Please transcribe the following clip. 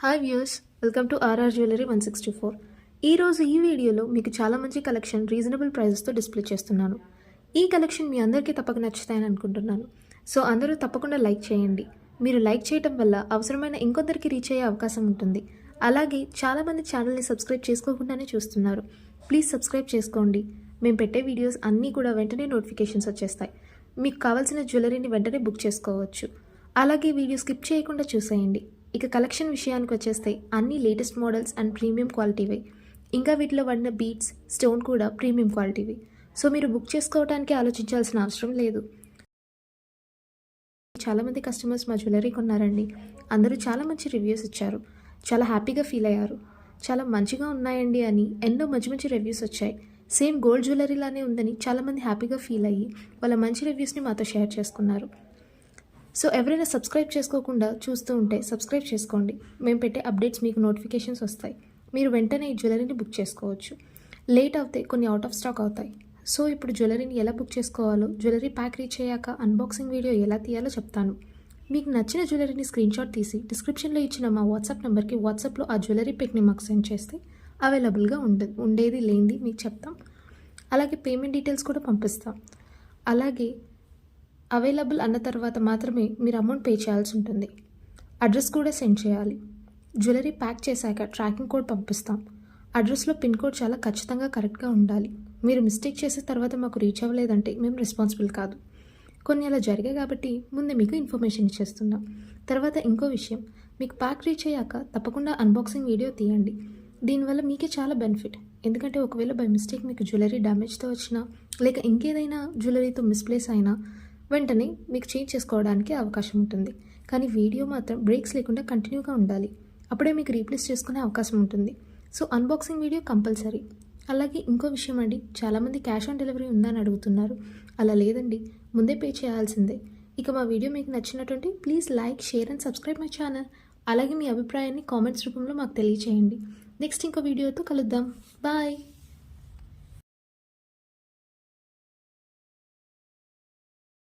Hi views, welcome to RR jewellery 164. ఈరోజు ఈ వీడియోలో మీకు చాలా మంచి కలెక్షన్ రీజనబుల్ ప్రైజెస్తో డిస్ప్లే చేస్తున్నాను. ఈ కలెక్షన్ మీ అందరికీ తప్పక నచ్చుతాయని అనుకుంటున్నాను. సో అందరూ తప్పకుండా లైక్ చేయండి. మీరు లైక్ చేయడం వల్ల అవసరమైన ఇంకొందరికి రీచ్ అయ్యే అవకాశం ఉంటుంది. అలాగే చాలామంది ఛానల్ని సబ్స్క్రైబ్ చేసుకోకుండానే చూస్తున్నారు. ప్లీజ్ సబ్స్క్రైబ్ చేసుకోండి. మేము పెట్టే వీడియోస్ అన్నీ కూడా వెంటనే నోటిఫికేషన్స్ వచ్చేస్తాయి. మీకు కావాల్సిన జ్యువెలరీని వెంటనే బుక్ చేసుకోవచ్చు. అలాగే వీడియో స్కిప్ చేయకుండా చూసేయండి. ఇక కలెక్షన్ విషయానికి వచ్చేస్తే అన్ని లేటెస్ట్ మోడల్స్ అండ్ ప్రీమియం క్వాలిటీవే. ఇంకా వీటిలో వాడిన బీడ్స్, స్టోన్ కూడా ప్రీమియం క్వాలిటీవి. సో మీరు బుక్ చేసుకోవడానికి ఆలోచించాల్సిన అవసరం లేదు. చాలామంది కస్టమర్స్ మా జ్యువెలరీ కొన్నారండి. అందరూ చాలా మంచి రివ్యూస్ ఇచ్చారు. చాలా హ్యాపీగా ఫీల్ అయ్యారు. చాలా మంచిగా ఉన్నాయండి అని ఎన్నో మంచి మంచి రివ్యూస్ వచ్చాయి. సేమ్ గోల్డ్ జ్యువెలరీ లానే ఉందని చాలామంది హ్యాపీగా ఫీల్ అయ్యి వాళ్ళ మంచి రివ్యూస్ని మాతో షేర్ చేసుకున్నారు. సో ఎవరైనా సబ్స్క్రైబ్ చేసుకోకుండా చూస్తూ ఉంటే సబ్స్క్రైబ్ చేసుకోండి. మేము పెట్టే అప్డేట్స్ మీకు నోటిఫికేషన్స్ వస్తాయి. మీరు వెంటనే ఈ జ్యువెలరీని బుక్ చేసుకోవచ్చు. లేట్ అవుతే కొన్ని అవుట్ ఆఫ్ స్టాక్ అవుతాయి. సో ఇప్పుడు జ్యువెలరీని ఎలా బుక్ చేసుకోవాలో, జ్యువెలరీ ప్యాక్ రీచ్ అయ్యాక అన్బాక్సింగ్ వీడియో ఎలా తీయాలో చెప్తాను. మీకు నచ్చిన జ్యువెలరీని స్క్రీన్షాట్ తీసి డిస్క్రిప్షన్లో ఇచ్చిన మా వాట్సాప్ నెంబర్కి వాట్సాప్లో ఆ జ్యువెలరీ పిక్ని మాకు సెండ్ చేస్తే అవైలబుల్గా ఉండేది లేనిది మీకు చెప్తాం. అలాగే పేమెంట్ డీటెయిల్స్ కూడా పంపిస్తాం. అలాగే అవైలబుల్ అన్న తర్వాత మాత్రమే మీరు అమౌంట్ పే చేయాల్సి ఉంటుంది. అడ్రస్ కూడా సెండ్ చేయాలి. జ్యువెలరీ ప్యాక్ చేశాక ట్రాకింగ్ కోడ్ పంపిస్తాం. అడ్రస్లో పిన్ కోడ్ చాలా ఖచ్చితంగా కరెక్ట్గా ఉండాలి. మీరు మిస్టేక్ చేసిన తర్వాత మాకు రీచ్ అవ్వలేదంటే మేము రెస్పాన్సిబుల్ కాదు. కొన్ని అలా జరిగాయి కాబట్టి ముందే మీకు ఇన్ఫర్మేషన్ ఇచ్చేస్తున్నాం. తర్వాత ఇంకో విషయం, మీకు ప్యాక్ రీచ్ అయ్యాక తప్పకుండా అన్బాక్సింగ్ వీడియో తీయండి. దీనివల్ల మీకే చాలా బెనిఫిట్. ఎందుకంటే ఒకవేళ బై మిస్టేక్ మీకు జ్యువెలరీ డ్యామేజ్తో వచ్చినా లేక ఇంకేదైనా జ్యువెలరీతో మిస్ప్లేస్ అయినా వెంటనే మీకు చేంజ్ చేసుకోవడానికి అవకాశం ఉంటుంది. కానీ వీడియో మాత్రం బ్రేక్స్ లేకుండా కంటిన్యూగా ఉండాలి. అప్పుడే మీకు రీప్లేస్ చేసుకునే అవకాశం ఉంటుంది. So unboxing video compulsory. అలాగే ఇంకో విషయం అండి, చాలామంది క్యాష్ ఆన్ డెలివరీ ఉందని అడుగుతున్నారు. అలా లేదండి, ముందే పే చేయాల్సిందే. ఇక మా వీడియో మీకు నచ్చినటువంటి please like, share and subscribe my channel. అలాగే మీ అభిప్రాయాన్ని కామెంట్స్ రూపంలో మాకు తెలియచేయండి. నెక్స్ట్ ఇంకో వీడియోతో కలుద్దాం. బాయ్.